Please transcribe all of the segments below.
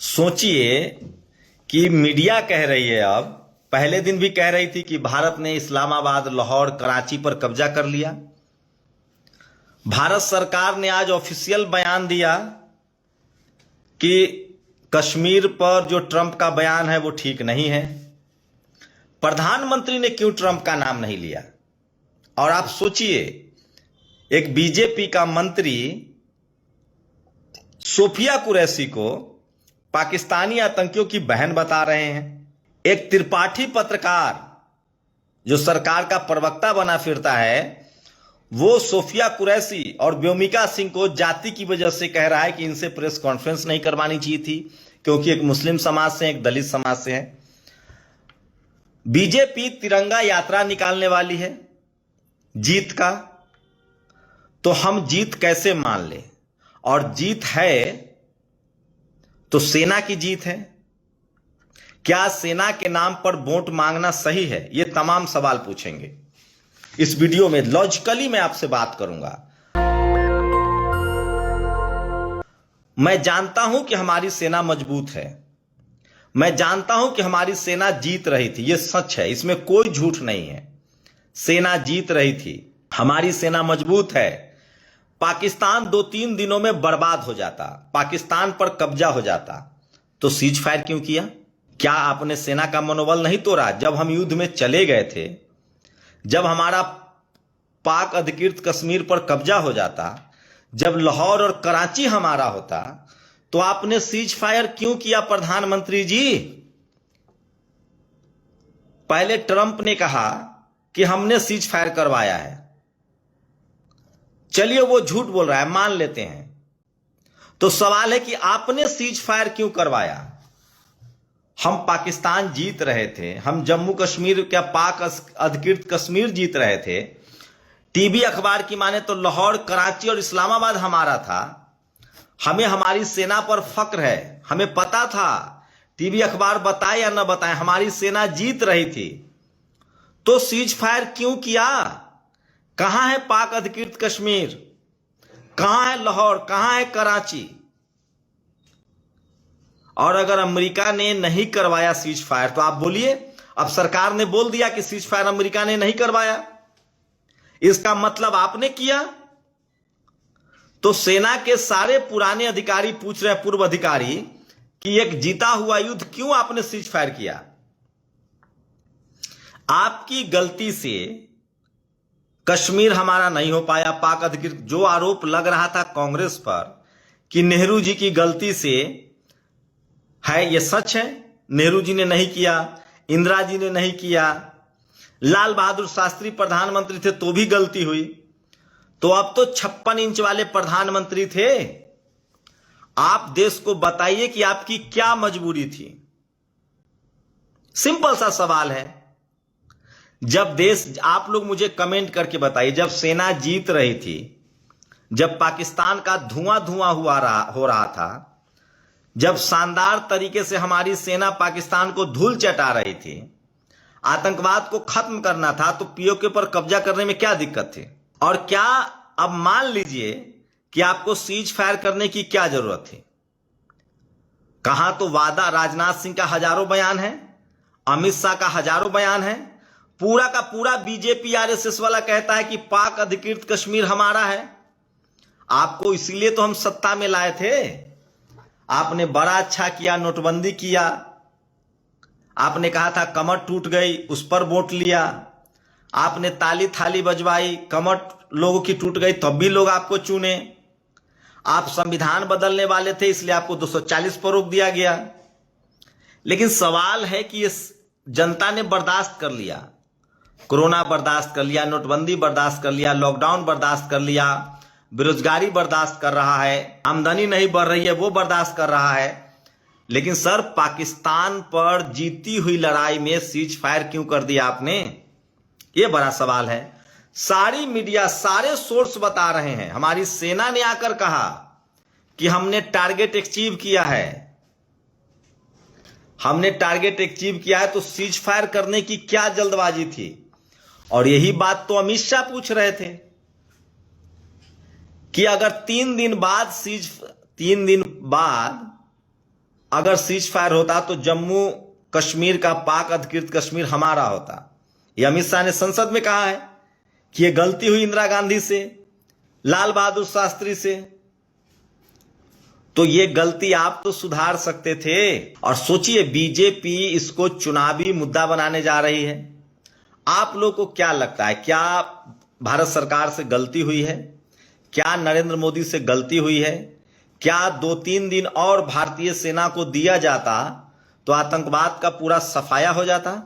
सोचिए कि मीडिया कह रही है, अब पहले दिन भी कह रही थी कि भारत ने इस्लामाबाद, लाहौर, कराची पर कब्जा कर लिया। भारत सरकार ने आज ऑफिशियल बयान दिया कि कश्मीर पर जो ट्रंप का बयान है वो ठीक नहीं है। प्रधानमंत्री ने क्यों ट्रंप का नाम नहीं लिया? और आप सोचिए, एक बीजेपी का मंत्री सोफिया कुरैशी को पाकिस्तानी आतंकियों की बहन बता रहे हैं। एक त्रिपाठी पत्रकार जो सरकार का प्रवक्ता बना फिरता है, वो सोफिया कुरैशी और व्योमिका सिंह को जाति की वजह से कह रहा है कि इनसे प्रेस कॉन्फ्रेंस नहीं करवानी चाहिए थी, क्योंकि एक मुस्लिम समाज से, एक दलित समाज से है। बीजेपी तिरंगा यात्रा निकालने वाली है जीत का, तो हम जीत कैसे मान ले? और जीत है तो सेना की जीत है। क्या सेना के नाम पर वोट मांगना सही है? ये तमाम सवाल पूछेंगे इस वीडियो में। लॉजिकली मैं आपसे बात करूंगा। मैं जानता हूं कि हमारी सेना मजबूत है, मैं जानता हूं कि हमारी सेना जीत रही थी, यह सच है, इसमें कोई झूठ नहीं है। सेना जीत रही थी, हमारी सेना मजबूत है। पाकिस्तान 2-3 दिनों में बर्बाद हो जाता, पाकिस्तान पर कब्जा हो जाता, तो सीज फायर क्यों किया? क्या आपने सेना का मनोबल नहीं तोड़ा? जब हम युद्ध में चले गए थे, जब हमारा पाक अधिकृत कश्मीर पर कब्जा हो जाता, जब लाहौर और कराची हमारा होता, तो आपने सीज फायर क्यों किया? प्रधानमंत्री जी, पहले ट्रंप ने कहा कि हमने सीज फायर करवाया है। चलिए, वो झूठ बोल रहा है, मान लेते हैं। तो सवाल है कि आपने सीज फायर क्यों करवाया? हम पाकिस्तान जीत रहे थे, हम जम्मू कश्मीर क्या पाक अधिकृत कश्मीर जीत रहे थे। टीवी अखबार की माने तो लाहौर, कराची और इस्लामाबाद हमारा था। हमें हमारी सेना पर फक्र है, हमें पता था, टीवी अखबार बताए या न बताए, हमारी सेना जीत रही थी। तो सीज फायर क्यों किया? कहां है पाक अधिकृत कश्मीर? कहां है लाहौर? कहां है कराची? और अगर अमेरिका ने नहीं करवाया सीज फायर, तो आप बोलिए, अब सरकार ने बोल दिया कि सीज फायर अमेरिका ने नहीं करवाया, इसका मतलब आपने किया। तो सेना के सारे पुराने अधिकारी पूछ रहे हैं, पूर्व अधिकारी, कि एक जीता हुआ युद्ध क्यों आपने सीज फायर किया? आपकी गलती से कश्मीर हमारा नहीं हो पाया। पाक अधिकृत, जो आरोप लग रहा था कांग्रेस पर कि नेहरू जी की गलती से है, यह सच है। नेहरू जी ने नहीं किया, इंदिरा जी ने नहीं किया, लाल बहादुर शास्त्री प्रधानमंत्री थे तो भी गलती हुई। तो अब तो 56 इंच वाले प्रधानमंत्री थे। आप देश को बताइए कि आपकी क्या मजबूरी थी। सिंपल सा सवाल है। जब देश, आप लोग मुझे कमेंट करके बताइए, जब सेना जीत रही थी, जब पाकिस्तान का धुआं धुआं हो रहा था, जब शानदार तरीके से हमारी सेना पाकिस्तान को धूल चटा रही थी, आतंकवाद को खत्म करना था, तो पीओके पर कब्जा करने में क्या दिक्कत थी? और क्या अब मान लीजिए कि आपको सीज फायर करने की क्या जरूरत थी? कहां तो वादा, राजनाथ सिंह का हजारों बयान है, अमित शाह का हजारों बयान है, पूरा का पूरा बीजेपी आरएसएस वाला कहता है कि पाक अधिकृत कश्मीर हमारा है। आपको इसीलिए तो हम सत्ता में लाए थे। आपने बड़ा अच्छा किया, नोटबंदी किया, आपने कहा था कमर टूट गई, उस पर वोट लिया, आपने ताली थाली बजवाई, कमर लोगों की टूट गई तब भी लोग आपको चुने। आप संविधान बदलने वाले थे, इसलिए आपको 240 पर रोक दिया गया। लेकिन सवाल है कि ये जनता ने बर्दाश्त कर लिया, कोरोना बर्दाश्त कर लिया, नोटबंदी बर्दाश्त कर लिया, लॉकडाउन बर्दाश्त कर लिया, बेरोजगारी बर्दाश्त कर रहा है, आमदनी नहीं बढ़ रही है वो बर्दाश्त कर रहा है। लेकिन सर, पाकिस्तान पर जीती हुई लड़ाई में सीज फायर क्यों कर दिया आपने? ये बड़ा सवाल है। सारी मीडिया, सारे सोर्स बता रहे हैं, हमारी सेना ने आकर कहा कि हमने टारगेट अचीव किया है, हमने टारगेट अचीव किया है, तो सीज फायर करने की क्या जल्दबाजी थी? और यही बात तो अमित शाह पूछ रहे थे कि अगर 3 दिन बाद अगर सीज फायर होता तो जम्मू कश्मीर का पाक अधिकृत कश्मीर हमारा होता। यह अमित शाह ने संसद में कहा है कि यह गलती हुई इंदिरा गांधी से, लाल बहादुर शास्त्री से। तो ये गलती आप तो सुधार सकते थे। और सोचिए, बीजेपी इसको चुनावी मुद्दा बनाने जा रही है। आप लोग को क्या लगता है, क्या भारत सरकार से गलती हुई है? क्या नरेंद्र मोदी से गलती हुई है? क्या 2-3 दिन और भारतीय सेना को दिया जाता तो आतंकवाद का पूरा सफाया हो जाता?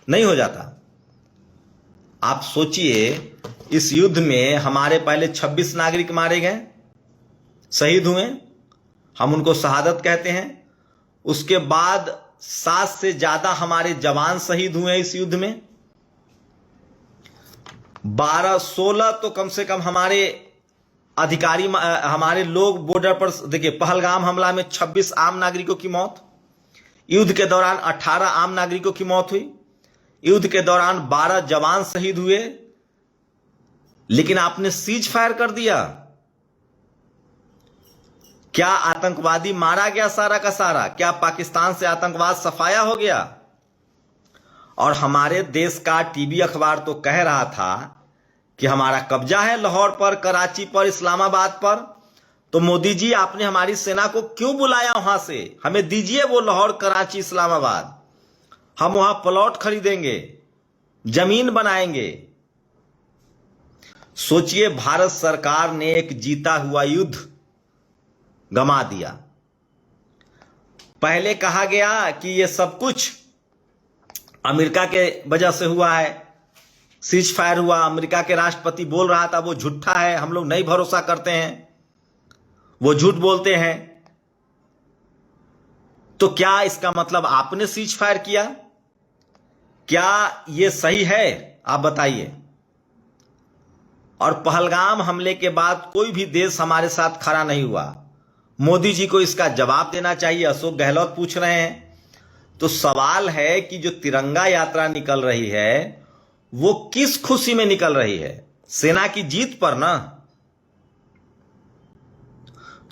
नहीं हो जाता। आप सोचिए, इस युद्ध में हमारे पहले 26 नागरिक मारे गए, शहीद हुए, हम उनको शहादत कहते हैं। उसके बाद 7 से ज्यादा हमारे जवान शहीद हुए इस युद्ध में। 12-16 तो कम से कम हमारे अधिकारी, हमारे लोग बॉर्डर पर। देखिए, पहलगाम हमला में 26 आम नागरिकों की मौत, युद्ध के दौरान 18 आम नागरिकों की मौत हुई, युद्ध के दौरान 12 जवान शहीद हुए। लेकिन आपने सीज फायर कर दिया। क्या आतंकवादी मारा गया सारा का सारा? क्या पाकिस्तान से आतंकवाद सफाया हो गया? और हमारे देश का टीवी अखबार तो कह रहा था कि हमारा कब्जा है लाहौर पर, कराची पर, इस्लामाबाद पर। तो मोदी जी, आपने हमारी सेना को क्यों बुलाया वहां से? हमें दीजिए वो लाहौर, कराची, इस्लामाबाद। हम वहां प्लॉट खरीदेंगे, जमीन बनाएंगे। सोचिए, भारत सरकार ने एक जीता हुआ युद्ध गंवा दिया। पहले कहा गया कि यह सब कुछ अमेरिका के वजह से हुआ है, सीज फायर हुआ, अमेरिका के राष्ट्रपति बोल रहा था, वो झूठा है, हम लोग नहीं भरोसा करते हैं, वो झूठ बोलते हैं। तो क्या इसका मतलब आपने सीज फायर किया? क्या यह सही है? आप बताइए। और पहलगाम हमले के बाद कोई भी देश हमारे साथ खड़ा नहीं हुआ। मोदी जी को इसका जवाब देना चाहिए। अशोक गहलोत पूछ रहे हैं। तो सवाल है कि जो तिरंगा यात्रा निकल रही है वो किस खुशी में निकल रही है? सेना की जीत पर ना।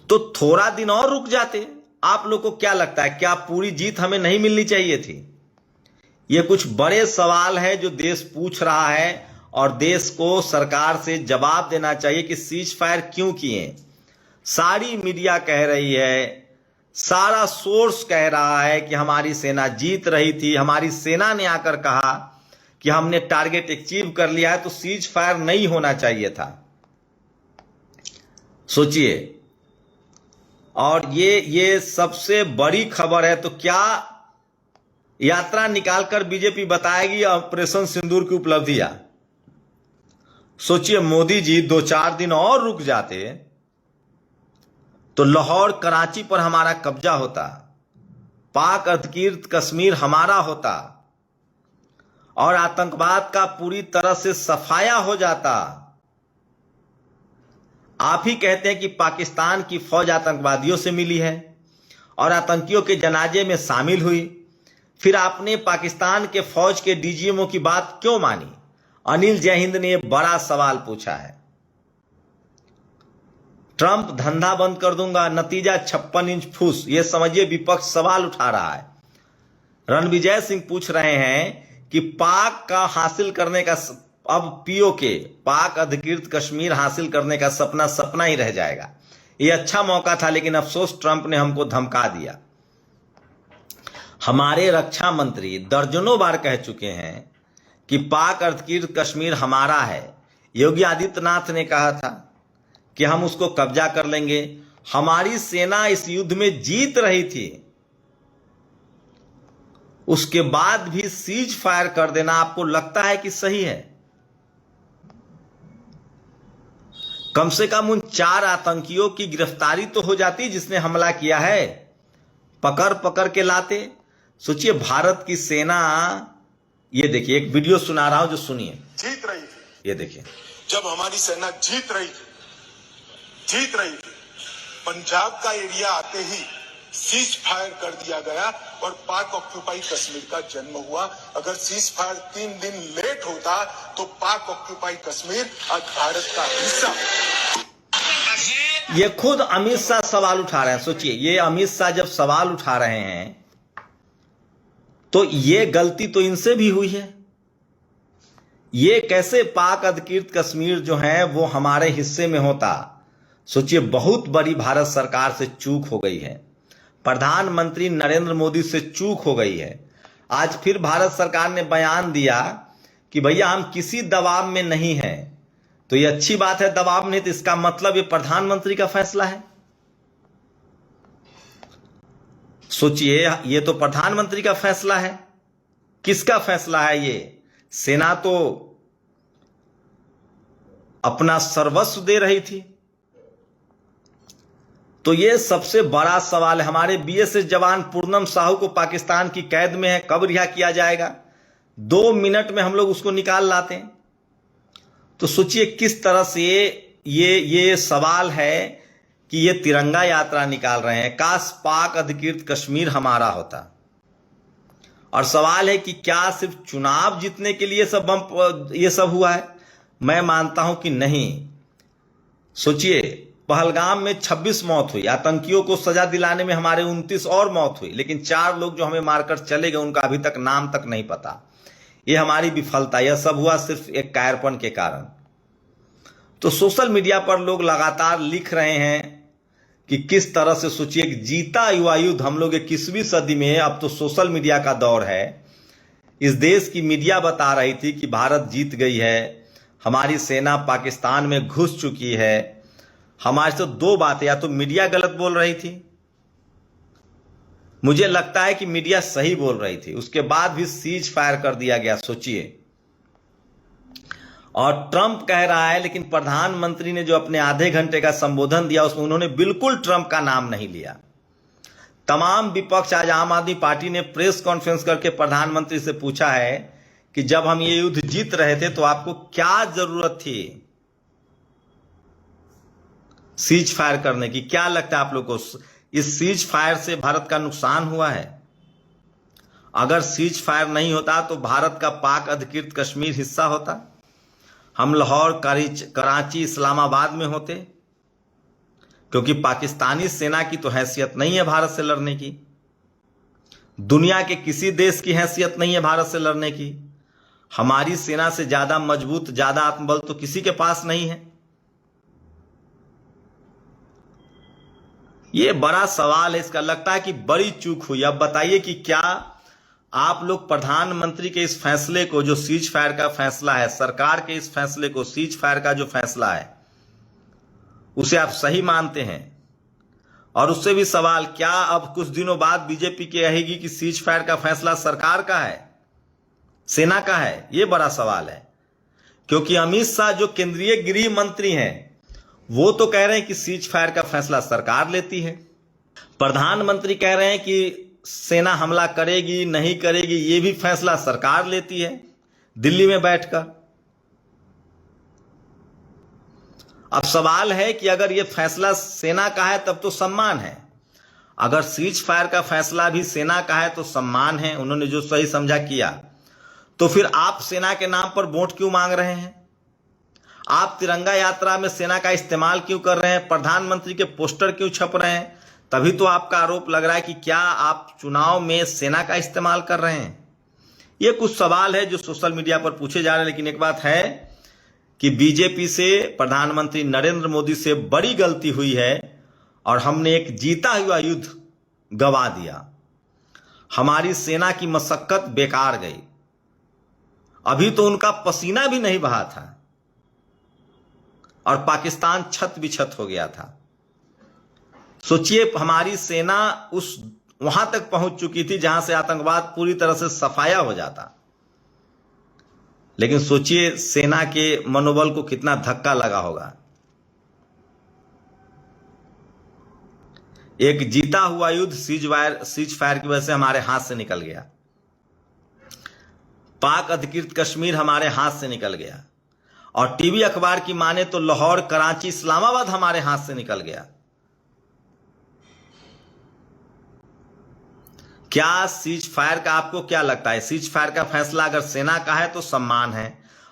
तो थोड़ा दिन और रुक जाते। आप लोग को क्या लगता है, क्या पूरी जीत हमें नहीं मिलनी चाहिए थी? ये कुछ बड़े सवाल है जो देश पूछ रहा है और देश को सरकार से जवाब देना चाहिए कि सीज फायर क्यों किए। सारी मीडिया कह रही है, सारा सोर्स कह रहा है कि हमारी सेना जीत रही थी। हमारी सेना ने आकर कहा कि हमने टारगेट अचीव कर लिया है, तो सीज फायर नहीं होना चाहिए था। सोचिए। और ये सबसे बड़ी खबर है। तो क्या यात्रा निकालकर बीजेपी बताएगी ऑपरेशन सिंदूर की उपलब्धियां? सोचिए, मोदी जी 2-4 दिन और रुक जाते तो लाहौर, कराची पर हमारा कब्जा होता, पाक अधिकृत कश्मीर हमारा होता और आतंकवाद का पूरी तरह से सफाया हो जाता। आप ही कहते हैं कि पाकिस्तान की फौज आतंकवादियों से मिली है और आतंकियों के जनाजे में शामिल हुई। फिर आपने पाकिस्तान के फौज के डीजीएमओ की बात क्यों मानी? अनिल जयहिंद ने यह बड़ा सवाल पूछा है। ट्रंप धंधा बंद कर दूंगा, नतीजा 56 इंच फूस। यह समझिए, विपक्ष सवाल उठा रहा है। रणविजय सिंह पूछ रहे हैं कि पाक का हासिल करने का, अब पीओके, पाक अधिकृत कश्मीर हासिल करने का सपना सपना ही रह जाएगा। यह अच्छा मौका था, लेकिन अफसोस ट्रंप ने हमको धमका दिया। हमारे रक्षा मंत्री दर्जनों बार कह चुके हैं कि पाक अधिकृत कश्मीर हमारा है। योगी आदित्यनाथ ने कहा था कि हम उसको कब्जा कर लेंगे। हमारी सेना इस युद्ध में जीत रही थी, उसके बाद भी सीज फायर कर देना आपको लगता है कि सही है? कम से कम उन 4 आतंकियों की गिरफ्तारी तो हो जाती जिसने हमला किया है। पकड़ पकड़ के लाते। सोचिए, भारत की सेना, ये देखिए, एक वीडियो सुना रहा हूं जो सुनिए। जीत रही थी। ये देखिए, जब हमारी सेना जीत रही थी, पंजाब का एरिया आते ही सीज फायर कर दिया गया और पाक ऑक्यूपाई कश्मीर का जन्म हुआ। अगर सीज फायर 3 दिन लेट होता तो पाक ऑक्यूपाई कश्मीर आज भारत का हिस्सा। ये खुद अमित शाह सवाल उठा रहे हैं। सोचिए, ये अमित शाह जब सवाल उठा रहे हैं तो ये गलती तो इनसे भी हुई है। ये कैसे पाक अधिकृत कश्मीर जो है वो हमारे हिस्से में होता। सोचिए, बहुत बड़ी भारत सरकार से चूक हो गई है, प्रधानमंत्री नरेंद्र मोदी से चूक हो गई है। आज फिर भारत सरकार ने बयान दिया कि भैया हम किसी दबाव में नहीं हैं। तो ये अच्छी बात है, दबाव नहीं, तो इसका मतलब ये प्रधानमंत्री का फैसला है। सोचिए, ये तो प्रधानमंत्री का फैसला है। किसका फैसला है ये? सेना तो अपना सर्वस्व दे रही थी। तो ये सबसे बड़ा सवाल है। हमारे बीएसएफ जवान पूर्णम साहू को पाकिस्तान की कैद में है, कब रिहा किया जाएगा? 2 मिनट में हम लोग उसको निकाल लाते हैं। तो सोचिए किस तरह से ये सवाल है कि ये तिरंगा यात्रा निकाल रहे हैं। काश पाक अधिकृत कश्मीर हमारा होता। और सवाल है कि क्या सिर्फ चुनाव जीतने के लिए ये सब हुआ है? मैं मानता हूं कि नहीं। सोचिए, पहलगाम में 26 मौत हुई, आतंकियों को सजा दिलाने में हमारे 29 और मौत हुई, लेकिन 4 लोग जो हमें मारकर चले गए उनका अभी तक नाम तक नहीं पता। ये हमारी विफलता। यह सब हुआ सिर्फ एक कायरपन के कारण। तो सोशल मीडिया पर लोग लगातार लिख रहे हैं कि किस तरह से, सोचिए, जीता युवा युद्ध। हम लोग 21वीं सदी में, अब तो सोशल मीडिया का दौर है। इस देश की मीडिया बता रही थी कि भारत जीत गई है, हमारी सेना पाकिस्तान में घुस चुकी है। हमारे से 2 बातें, या तो मीडिया गलत बोल रही थी, मुझे लगता है कि मीडिया सही बोल रही थी, उसके बाद भी सीज फायर कर दिया गया। सोचिए, और ट्रंप कह रहा है, लेकिन प्रधानमंत्री ने जो अपने आधे घंटे का संबोधन दिया उसमें उन्होंने बिल्कुल ट्रंप का नाम नहीं लिया। तमाम विपक्ष, आज आम आदमी पार्टी ने प्रेस कॉन्फ्रेंस करके प्रधानमंत्री से पूछा है कि जब हम ये युद्ध जीत रहे थे तो आपको क्या जरूरत थी सीज फायर करने की? क्या लगता है आप लोग को, इस सीज फायर से भारत का नुकसान हुआ है? अगर सीज फायर नहीं होता तो भारत का पाक अधिकृत कश्मीर हिस्सा होता, हम लाहौर, कराची, इस्लामाबाद में होते, क्योंकि पाकिस्तानी सेना की तो हैसियत नहीं है भारत से लड़ने की। दुनिया के किसी देश की हैसियत नहीं है भारत से लड़ने की। हमारी सेना से ज्यादा मजबूत, ज्यादा आत्मबल तो किसी के पास नहीं है। ये बड़ा सवाल है, इसका लगता है कि बड़ी चूक हुई। अब बताइए कि क्या आप लोग प्रधानमंत्री के इस फैसले को, जो सीज फायर का फैसला है, सरकार के इस फैसले को, सीज फायर का जो फैसला है, उसे आप सही मानते हैं? और उससे भी सवाल, क्या अब कुछ दिनों बाद बीजेपी कहेगी कि सीज फायर का फैसला सरकार का है, सेना का है? यह बड़ा सवाल है, क्योंकि अमित शाह जो केंद्रीय गृह मंत्री हैं वो तो कह रहे हैं कि सीज फायर का फैसला सरकार लेती है। प्रधानमंत्री कह रहे हैं कि सेना हमला करेगी नहीं करेगी ये भी फैसला सरकार लेती है दिल्ली में बैठकर। अब सवाल है कि अगर ये फैसला सेना का है तब तो सम्मान है, अगर सीज फायर का फैसला भी सेना का है तो सम्मान है, उन्होंने जो सही समझा किया। तो फिर आप सेना के नाम पर वोट क्यों मांग रहे हैं? आप तिरंगा यात्रा में सेना का इस्तेमाल क्यों कर रहे हैं? प्रधानमंत्री के पोस्टर क्यों छप रहे हैं? तभी तो आपका आरोप लग रहा है कि क्या आप चुनाव में सेना का इस्तेमाल कर रहे हैं। ये कुछ सवाल है जो सोशल मीडिया पर पूछे जा रहे हैं। लेकिन एक बात है कि बीजेपी से, प्रधानमंत्री नरेंद्र मोदी से बड़ी गलती हुई है और हमने एक जीता हुआ युद्ध गवा दिया। हमारी सेना की मशक्कत बेकार गई। अभी तो उनका पसीना भी नहीं बहा था और पाकिस्तान छत बिछत हो गया था। सोचिए, हमारी सेना वहां तक पहुंच चुकी थी जहां से आतंकवाद पूरी तरह से सफाया हो जाता। लेकिन सोचिए सेना के मनोबल को कितना धक्का लगा होगा। एक जीता हुआ युद्ध सीज फायर की वजह से हमारे हाथ से निकल गया। पाक अधिकृत कश्मीर हमारे हाथ से निकल गया और टीवी अखबार की माने तो लाहौर, कराची, इस्लामाबाद हमारे हाथ से निकल गया। क्या सीज फायर का आपको क्या लगता है? सीज फायर का फैसला अगर सेना का है तो सम्मान है,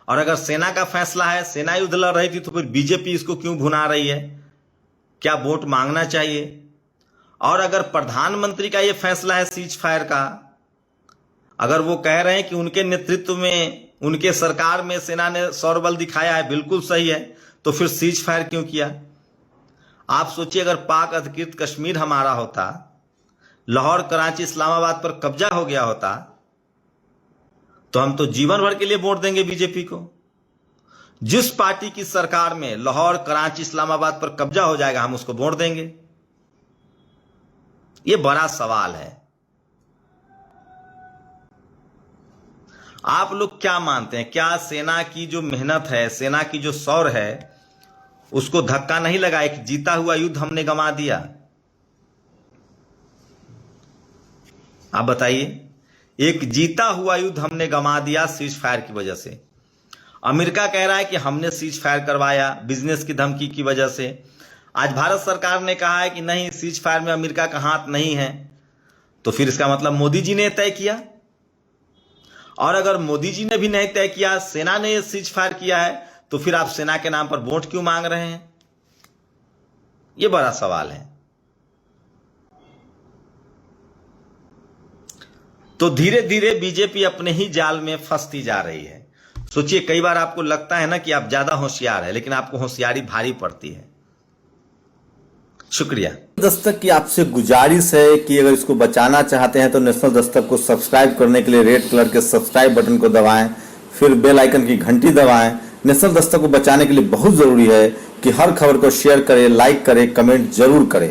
और अगर सेना का फैसला है, सेना युद्ध लड़ रही थी, तो फिर बीजेपी इसको क्यों भुना रही है? क्या वोट मांगना चाहिए? और अगर प्रधानमंत्री का ये फैसला है सीज फायर का, अगर वो कह रहे हैं कि उनके नेतृत्व में, उनके सरकार में सेना ने सौरबल दिखाया है, बिल्कुल सही है, तो फिर सीज फायर क्यों किया? आप सोचिए, अगर पाक अधिकृत कश्मीर हमारा होता, लाहौर, कराची, इस्लामाबाद पर कब्जा हो गया होता, तो हम तो जीवन भर के लिए वोट देंगे बीजेपी को। जिस पार्टी की सरकार में लाहौर, कराची, इस्लामाबाद पर कब्जा हो जाएगा, हम उसको वोट देंगे। यह बड़ा सवाल है। आप लोग क्या मानते हैं? क्या सेना की जो मेहनत है, सेना की जो शौर्य है, उसको धक्का नहीं लगा? एक जीता हुआ युद्ध हमने गंवा दिया। आप बताइए, एक जीता हुआ युद्ध हमने गंवा दिया सीज फायर की वजह से। अमेरिका कह रहा है कि हमने सीज फायर करवाया बिजनेस की धमकी की वजह से। आज भारत सरकार ने कहा है कि नहीं, सीज फायर में अमेरिका का हाथ नहीं है। तो फिर इसका मतलब मोदी जी ने तय किया। और अगर मोदी जी ने भी नहीं तय किया, सेना ने सीज फायर किया है, तो फिर आप सेना के नाम पर वोट क्यों मांग रहे हैं? यह बड़ा सवाल है। तो धीरे धीरे बीजेपी अपने ही जाल में फंसती जा रही है। सोचिए, कई बार आपको लगता है ना कि आप ज्यादा होशियार है, लेकिन आपको होशियारी भारी पड़ती है। शुक्रिया। दस्तक की आपसे गुजारिश है कि अगर इसको बचाना चाहते हैं तो नेशनल दस्तक को सब्सक्राइब करने के लिए रेड कलर के सब्सक्राइब बटन को दबाएं, फिर बेल आइकन की घंटी दबाएं। नेशनल दस्तक को बचाने के लिए बहुत जरूरी है कि हर खबर को शेयर करें, लाइक करें, कमेंट जरूर करें।